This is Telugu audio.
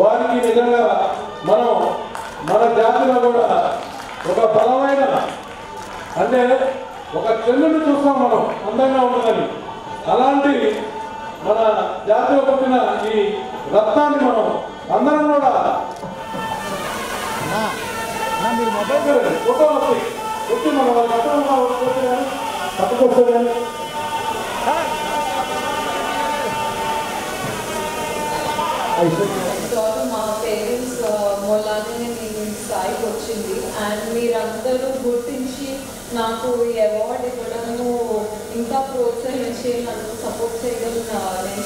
వారికి నిజంగా మనం మన జాతిలో కూడా ఒక బలమైన అంటే ఒక చెల్లుని చూస్తాం మనం అందంగా ఉంటుందని. అలాంటి మన జాతిలో పుట్టిన ఈ రత్నాన్ని మనం అందరం కూడా ఫోటో వస్తాయి వచ్చి మనం పట్టుకొస్తుంది. మా పేరెంట్స్ మూలానే నేను స్థాయికి వచ్చింది. అండ్ మీరందరూ గుర్తించి నాకు ఈ అవార్డు ఇవ్వడము, ఇంకా ప్రోత్సహించి నన్ను సపోర్ట్ చేయడం నేను